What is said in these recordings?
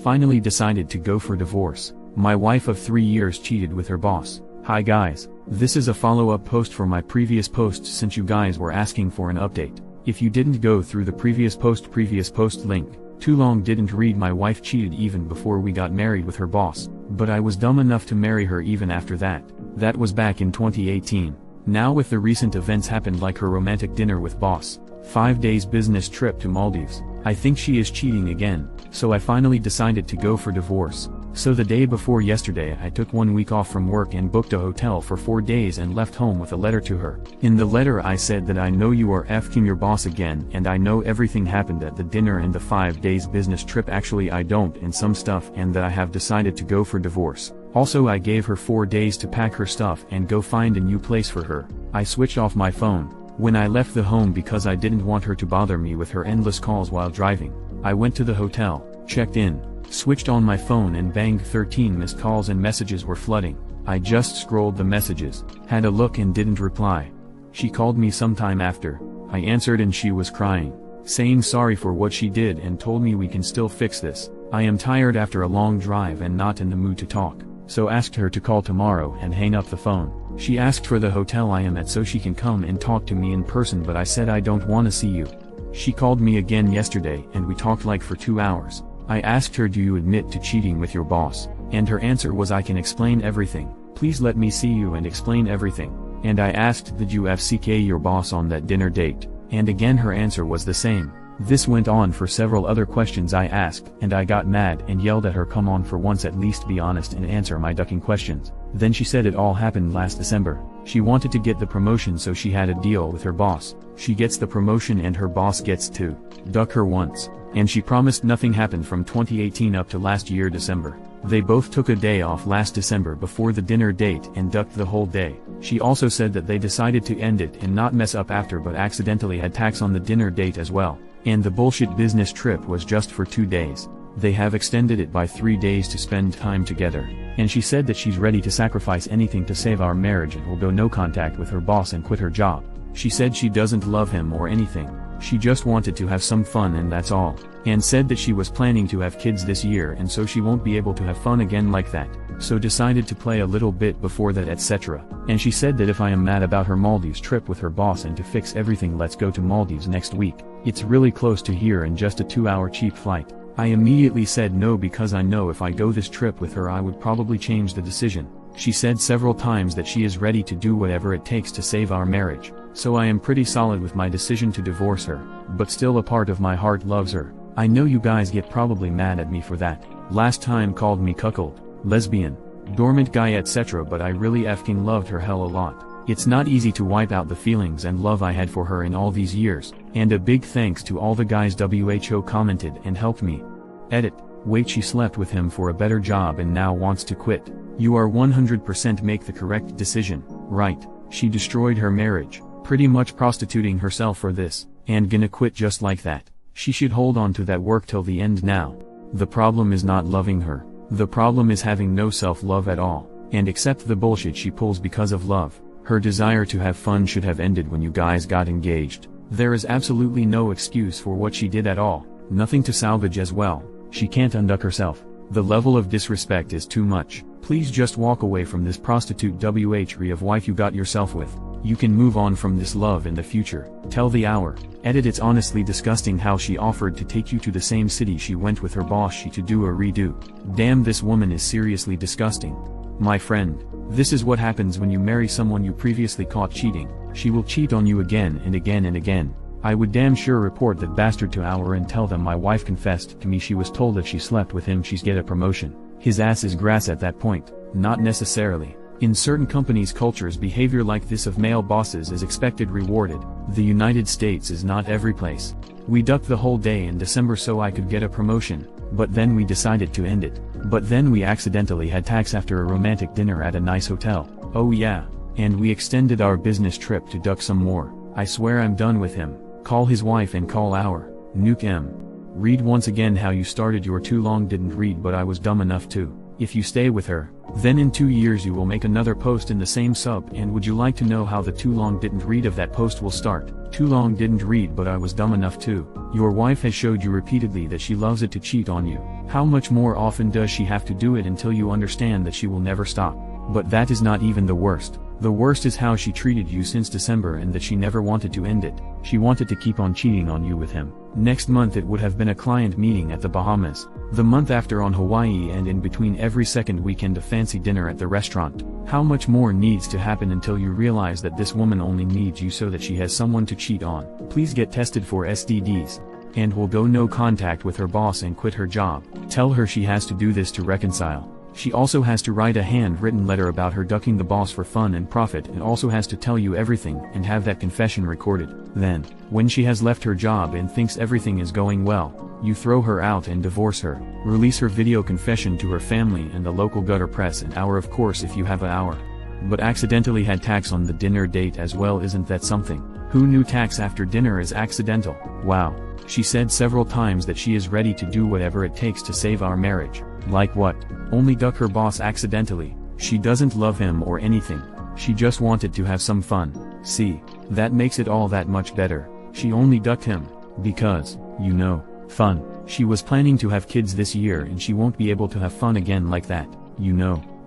Finally decided to go for divorce. My wife of 3 years cheated with her boss. Hi guys, this is a follow-up post for my previous post since you guys were asking for an update. If you didn't go through the previous post link, too long didn't read. My wife cheated even before we got married with her boss, but I was dumb enough to marry her even after that. That was back in 2018. Now with the recent events happened like her romantic dinner with boss, 5 days business trip to Maldives, I think she is cheating again, so I finally decided to go for divorce. So the day before yesterday I took 1 week off from work and booked a hotel for 4 days and left home with a letter to her. In the letter I said that I know you are f***ing your boss again and I know everything happened at the dinner and the 5 days business trip, actually I don't, and some stuff, and that I have decided to go for divorce. Also I gave her 4 days to pack her stuff and go find a new place for her. I switched off my phone when I left the home because I didn't want her to bother me with her endless calls while driving. I went to the hotel, checked in, switched on my phone and bang, 13 missed calls and messages were flooding. I just scrolled the messages, had a look and didn't reply. She called me sometime after. I answered and she was crying, saying sorry for what she did and told me we can still fix this. I am tired after a long drive and not in the mood to talk, so asked her to call tomorrow and hang up the phone. She asked for the hotel I am at so she can come and talk to me in person, but I said I don't want to see you. She called me again yesterday and we talked like for 2 hours. I asked her, do you admit to cheating with your boss? And her answer was, I can explain everything, please let me see you and explain everything. And I asked, did you FCK your boss on that dinner date? And again her answer was the same. This went on for several other questions I asked, and I got mad and yelled at her, come on, for once at least be honest and answer my ducking questions. Then she said it all happened last December. She wanted to get the promotion, so she had a deal with her boss. She gets the promotion and her boss gets to duck her once. And she promised nothing happened from 2018 up to last year December. They both took a day off last December before the dinner date and ducked the whole day. She also said that they decided to end it and not mess up after, but accidentally had tax on the dinner date as well. And the bullshit business trip was just for 2 days. They have extended it by 3 days to spend time together. And she said that she's ready to sacrifice anything to save our marriage and will go no contact with her boss and quit her job. She said she doesn't love him or anything. She just wanted to have some fun and that's all. And said that she was planning to have kids this year and so she won't be able to have fun again like that. So decided to play a little bit before that, etc. And she said that if I am mad about her Maldives trip with her boss and to fix everything, let's go to Maldives next week. It's really close to here and just a 2-hour cheap flight. I immediately said no because I know if I go this trip with her I would probably change the decision. She said several times that she is ready to do whatever it takes to save our marriage. So I am pretty solid with my decision to divorce her, but still a part of my heart loves her. I know you guys get probably mad at me for that. Last time called me cuckold, lesbian, dormant guy, etc., but I really effing loved her hell a lot. It's not easy to wipe out the feelings and love I had for her in all these years, and a big thanks to all the guys WHO commented and helped me. Edit. Wait, she slept with him for a better job and now wants to quit. You are 100% make the correct decision, right? She destroyed her marriage, pretty much prostituting herself for this, and gonna quit just like that. She should hold on to that work till the end now. The problem is not loving her. The problem is having no self-love at all, and accept the bullshit she pulls because of love. Her desire to have fun should have ended when you guys got engaged. There is absolutely no excuse for what she did at all, nothing to salvage as well. She can't unduck herself. The level of disrespect is too much. Please just walk away from this prostitute WHRE of wife you got yourself with. You can move on from this love in the future. Tell the hour. Edit. It's honestly disgusting how she offered to take you to the same city she went with her boss to do a redo. Damn, this woman is seriously disgusting. My friend, this is what happens when you marry someone you previously caught cheating. She will cheat on you again and again and again. I would damn sure report that bastard to our and tell them my wife confessed to me she was told if she slept with him she's get a promotion. His ass is grass at that point. Not necessarily. In certain companies' cultures, behavior like this of male bosses is expected, rewarded. The United States is not every place. We ducked the whole day in December so I could get a promotion, but then we decided to end it. But then we accidentally had tax after a romantic dinner at a nice hotel. Oh yeah, and we extended our business trip to duck some more. I swear I'm done with him. Call his wife and call our nuke him. Read once again how you started your too long didn't read, but I was dumb enough to If you stay with her, then in 2 years you will make another post in the same sub. And would you like to know how the too long didn't read of that post will start? Too long didn't read, but I was dumb enough to. Your wife has showed you repeatedly that she loves it to cheat on you. How much more often does she have to do it until you understand that she will never stop? But that is not even the worst. The worst is how she treated you since December, and that she never wanted to end it. She wanted to keep on cheating on you with him. Next month it would have been a client meeting at the Bahamas. The month after on Hawaii, and in between every second weekend a fancy dinner at the restaurant. How much more needs to happen until you realize that this woman only needs you so that she has someone to cheat on? Please get tested for STDs. And will go no contact with her boss and quit her job. Tell her she has to do this to reconcile. She also has to write a handwritten letter about her ducking the boss for fun and profit, and also has to tell you everything and have that confession recorded. Then, when she has left her job and thinks everything is going well, you throw her out and divorce her. Release her video confession to her family and the local gutter press, an hour of course if you have an hour. But accidentally had tax on the dinner date as well. Isn't that something? Who knew tax after dinner is accidental? Wow. She said several times that she is ready to do whatever it takes to save our marriage. Like what? Only duck her boss accidentally. She doesn't love him or anything. She just wanted to have some fun. See, that makes it all that much better. She only ducked him because, fun. She was planning to have kids this year, and she won't be able to have fun again like that,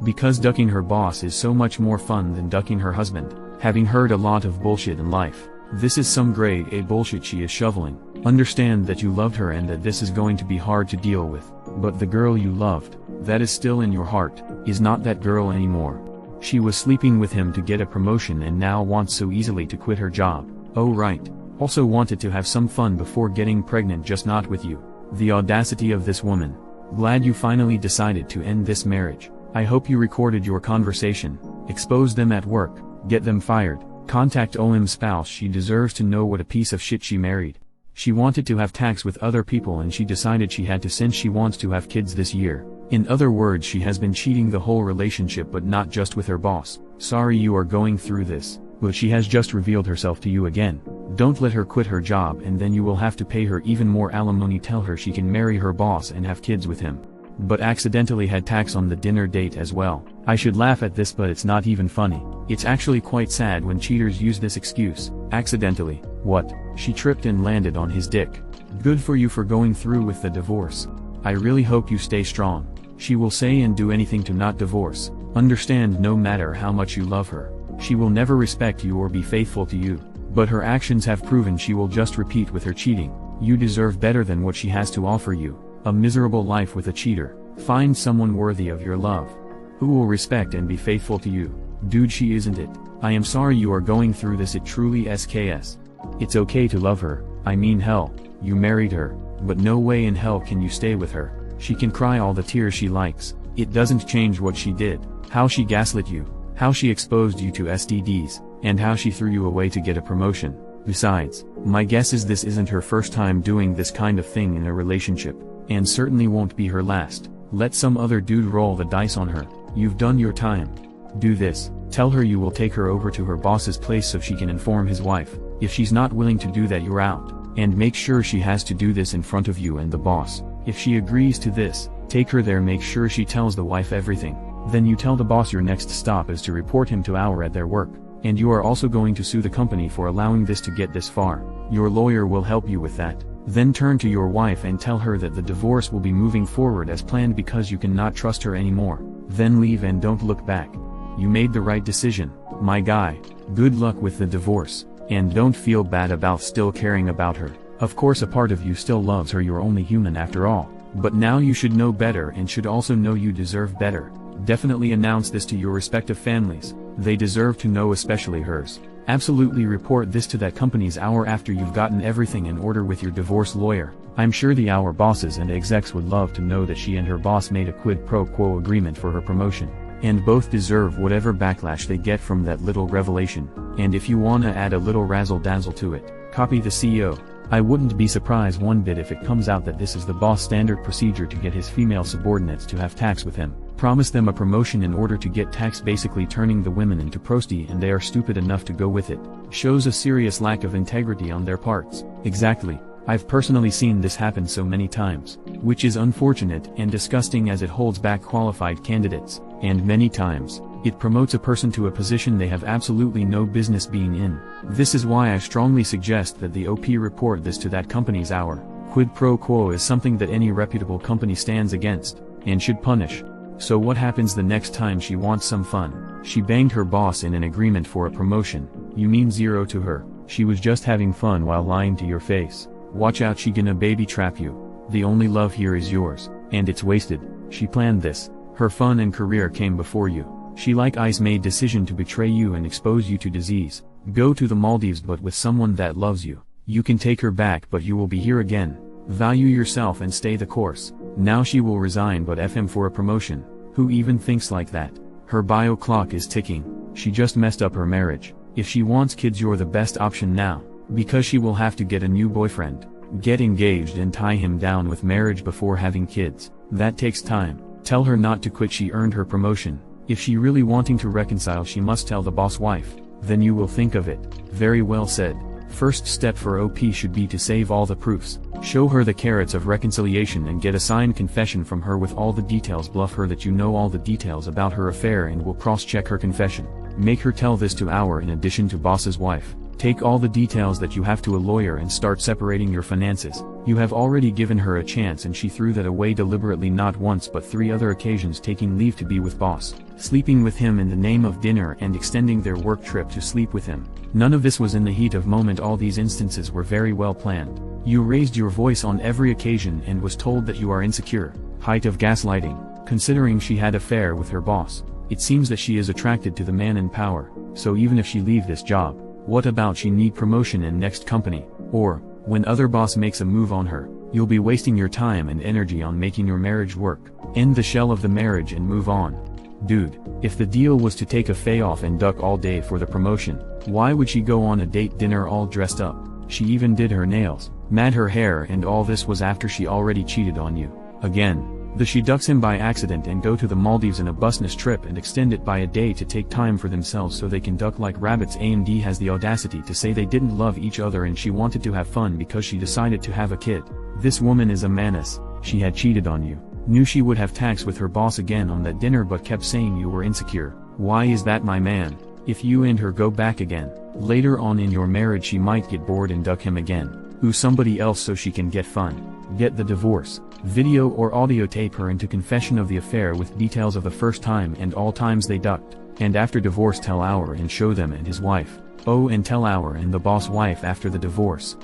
because ducking her boss is so much more fun than ducking her husband. Having heard a lot of bullshit in life, this is some grade A bullshit she is shoveling. Understand that you loved her and that this is going to be hard to deal with. But the girl you loved, that is still in your heart, is not that girl anymore. She was sleeping with him to get a promotion and now wants so easily to quit her job. Oh right. Also wanted to have some fun before getting pregnant, just not with you. The audacity of this woman. Glad you finally decided to end this marriage. I hope you recorded your conversation. Expose them at work. Get them fired. Contact OM's spouse. She deserves to know what a piece of shit she married. She wanted to have tax with other people and she decided she had to since she wants to have kids this year. In other words, she has been cheating the whole relationship, but not just with her boss. Sorry you are going through this, but she has just revealed herself to you again. Don't let her quit her job and then you will have to pay her even more alimony. Tell her she can marry her boss and have kids with him. But accidentally had tax on the dinner date as well. I should laugh at this, but it's not even funny. It's actually quite sad when cheaters use this excuse. Accidentally. What? She tripped and landed on his dick. Good for you for going through with the divorce. I really hope you stay strong. She will say and do anything to not divorce. Understand, no matter how much you love her, she will never respect you or be faithful to you. But her actions have proven she will just repeat with her cheating. You deserve better than what she has to offer you. A miserable life with a cheater. Find someone worthy of your love, who will respect and be faithful to you. Dude, she isn't it. I am sorry you are going through this. It truly SKS. It's okay to love her. I mean, hell, you married her, but no way in hell can you stay with her. She can cry all the tears she likes. It doesn't change what she did, how she gaslit you, how she exposed you to STDs, and how she threw you away to get a promotion. Besides, my guess is this isn't her first time doing this kind of thing in a relationship, and certainly won't be her last. Let some other dude roll the dice on her. You've done your time. Do this. Tell her you will take her over to her boss's place so she can inform his wife. If she's not willing to do that, you're out. And make sure she has to do this in front of you and the boss. If she agrees to this, take her there. Make sure she tells the wife everything. Then you tell the boss your next stop is to report him to our at their work. And you are also going to sue the company for allowing this to get this far. Your lawyer will help you with that. Then turn to your wife and tell her that the divorce will be moving forward as planned because you cannot trust her anymore. Then leave and don't look back. You made the right decision, my guy. Good luck with the divorce, and don't feel bad about still caring about her. Of course a part of you still loves her, you're only human after all. But now you should know better and should also know you deserve better. Definitely announce this to your respective families. They deserve to know, especially hers. Absolutely report this to that company's hour after you've gotten everything in order with your divorce lawyer. I'm sure the hour bosses and execs would love to know that she and her boss made a quid pro quo agreement for her promotion. And both deserve whatever backlash they get from that little revelation. And if you wanna add a little razzle dazzle to it, copy the CEO. I wouldn't be surprised one bit if it comes out that this is the boss' standard procedure to get his female subordinates to have tax with him. Promise them a promotion in order to get tax, basically turning the women into prosty, and they are stupid enough to go with it. Shows a serious lack of integrity on their parts. Exactly. I've personally seen this happen so many times, which is unfortunate and disgusting as it holds back qualified candidates, and many times, it promotes a person to a position they have absolutely no business being in. This is why I strongly suggest that the OP report this to that company's hour. Quid pro quo is something that any reputable company stands against, and should punish. So what happens the next time she wants some fun? She banged her boss in an agreement for a promotion. You mean zero to her? She was just having fun while lying to your face. Watch out, she gonna baby trap you. The only love here is yours, and it's wasted. She planned this. Her fun and career came before you. She like ice made decision to betray you and expose you to disease. Go to the Maldives but with someone that loves you. You can take her back but you will be here again. Value yourself and stay the course. Now she will resign but F him for a promotion. Who even thinks like that? Her bio clock is ticking. She just messed up her marriage. If she wants kids you're the best option now. Because she will have to get a new boyfriend. Get engaged and tie him down with marriage before having kids. That takes time. Tell her not to quit, she earned her promotion. If she really wanting to reconcile she must tell the boss wife. Then you will think of it. Very well said. First step for OP should be to save all the proofs. Show her the carrots of reconciliation and get a signed confession from her with all the details. Bluff her that you know all the details about her affair and will cross-check her confession. Make her tell this to our in addition to boss's wife. Take all the details that you have to a lawyer and start separating your finances. You have already given her a chance and she threw that away deliberately, not once but 3 other occasions, taking leave to be with boss, sleeping with him in the name of dinner and extending their work trip to sleep with him. None of this was in the heat of moment. All these instances were very well planned. You raised your voice on every occasion and was told that you are insecure. Height of gaslighting. Considering she had affair with her boss, it seems that she is attracted to the man in power. So even if she leave this job, what about she need promotion in next company? Or, when other boss makes a move on her, you'll be wasting your time and energy on making your marriage work. End the shell of the marriage and move on. Dude, if the deal was to take a fay off and duck all day for the promotion, why would she go on a date dinner all dressed up? She even did her nails, mat her hair, and all this was after she already cheated on you. Again. She ducks him by accident and go to the Maldives in a business trip and extend it by a day to take time for themselves so they can duck like rabbits. AMD has the audacity to say they didn't love each other and she wanted to have fun because she decided to have a kid. This woman is a menace. She had cheated on you. Knew she would have tax with her boss again on that dinner but kept saying you were insecure. Why is that, my man? If you and her go back again, later on in your marriage she might get bored and duck him again. Who somebody else so she can get fun. Get the divorce. Video or audio tape her into confession of the affair with details of the first time and all times they ducked, and after divorce tell our and show them and his wife. Oh, and tell our and the boss wife after the divorce.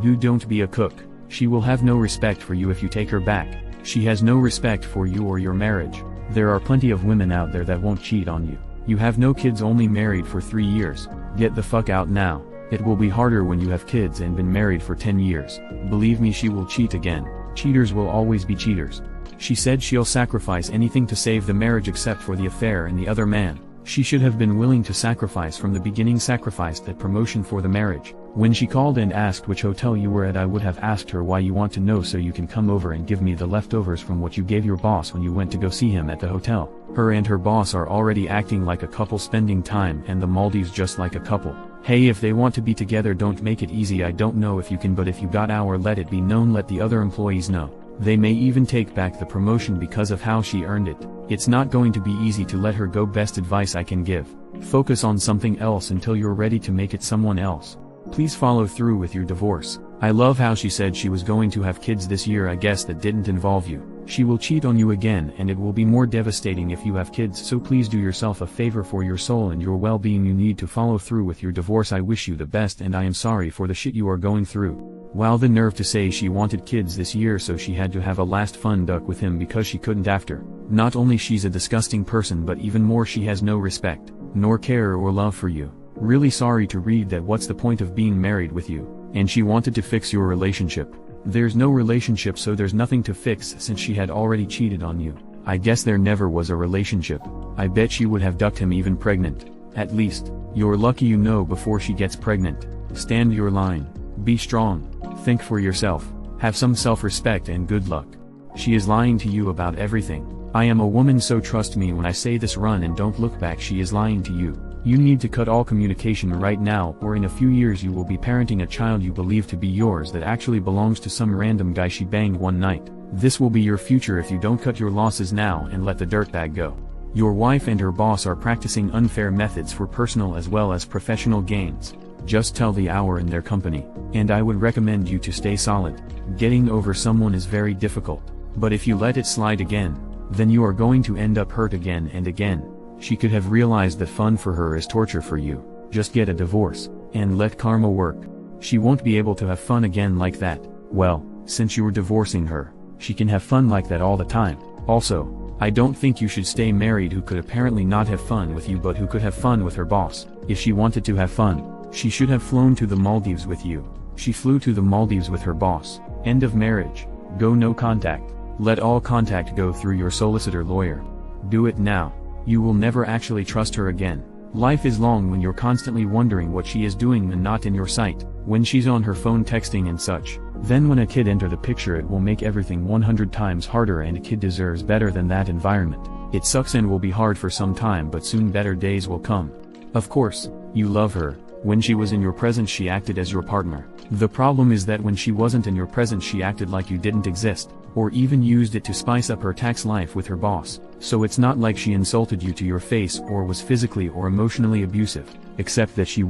Dude, don't be a cook. She will have no respect for you if you take her back. She has no respect for you or your marriage. There are plenty of women out there that won't cheat on you. You have no kids, only married for 3 years. Get the fuck out now. It will be harder when you have kids and been married for 10 years. Believe me, she will cheat again. Cheaters will always be cheaters. She said she'll sacrifice anything to save the marriage except for the affair and the other man. She should have been willing to sacrifice from the beginning, sacrificed that promotion for the marriage. When she called and asked which hotel you were at, I would have asked her why you want to know so you can come over and give me the leftovers from what you gave your boss when you went to go see him at the hotel. Her and her boss are already acting like a couple, spending time and the Maldives just like a couple. Hey, if they want to be together, don't make it easy. I don't know if you can, but if you got our, let it be known, let the other employees know. They may even take back the promotion because of how she earned it. It's not going to be easy to let her go. Best advice I can give. Focus on something else until you're ready to make it someone else. Please follow through with your divorce. I love how she said she was going to have kids this year. I guess that didn't involve you. She will cheat on you again and it will be more devastating if you have kids, so please do yourself a favor for your soul and your well-being. You need to follow through with your divorce. I wish you the best and I am sorry for the shit you are going through. Wow, the nerve to say she wanted kids this year so she had to have a last fun duck with him because she couldn't after. Not only she's a disgusting person but even more she has no respect, nor care or love for you. Really sorry to read that. What's the point of being married with you? And she wanted to fix your relationship. There's no relationship, so there's nothing to fix since she had already cheated on you. I guess there never was a relationship. I bet she would have ducked him even pregnant. At least, you're lucky you know before she gets pregnant. Stand your line. Be strong. Think for yourself. Have some self-respect and good luck. She is lying to you about everything. I am a woman, so trust me when I say this. Run and don't look back. She is lying to you. You need to cut all communication right now, or in a few years you will be parenting a child you believe to be yours that actually belongs to some random guy she banged one night. This will be your future if you don't cut your losses now and let the dirtbag go. Your wife and her boss are practicing unfair methods for personal as well as professional gains. Just tell the hour in their company, and I would recommend you to stay solid. Getting over someone is very difficult, but if you let it slide again, then you are going to end up hurt again and again. She could have realized that fun for her is torture for you. Just get a divorce, and let karma work. She won't be able to have fun again like that. Well, since you were divorcing her, she can have fun like that all the time. Also, I don't think you should stay married who could apparently not have fun with you but who could have fun with her boss. If she wanted to have fun, she should have flown to the Maldives with you. She flew to the Maldives with her boss. End of marriage. Go no contact. Let all contact go through your solicitor lawyer. Do it now. You will never actually trust her again. Life is long when you're constantly wondering what she is doing and not in your sight, when she's on her phone texting and such. Then when a kid enter the picture it will make everything 100 times harder, and a kid deserves better than that environment. It sucks and will be hard for some time, but soon better days will come. Of course, you love her. When she was in your presence she acted as your partner. The problem is that when she wasn't in your presence she acted like you didn't exist, or even used it to spice up her tax life with her boss. So it's not like she insulted you to your face or was physically or emotionally abusive, except that she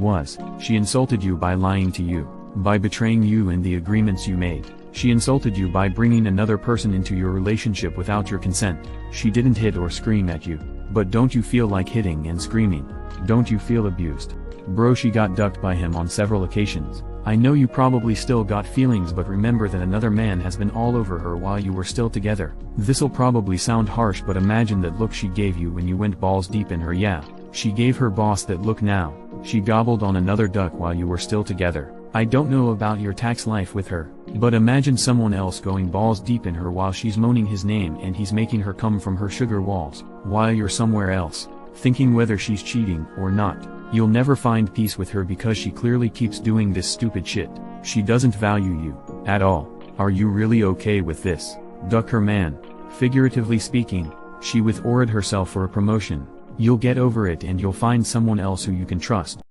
insulted you by lying to you, by betraying you and the agreements you made. She insulted you by bringing another person into your relationship without your consent. She didn't hit or scream at you, but don't you feel like hitting and screaming? Don't you feel abused? Bro, she got ducked by him on several occasions. I know you probably still got feelings, but remember that another man has been all over her while you were still together. This'll probably sound harsh, but imagine that look she gave you when you went balls deep in her. Yeah, she gave her boss that look now. She gobbled on another duck while you were still together. I don't know about your tax life with her, but imagine someone else going balls deep in her while she's moaning his name and he's making her come from her sugar walls, while you're somewhere else, thinking whether she's cheating or not. You'll never find peace with her because she clearly keeps doing this stupid shit. She doesn't value you at all. Are you really okay with this? Duck her, man. Figuratively speaking, she with-ordered herself for a promotion. You'll get over it and you'll find someone else who you can trust.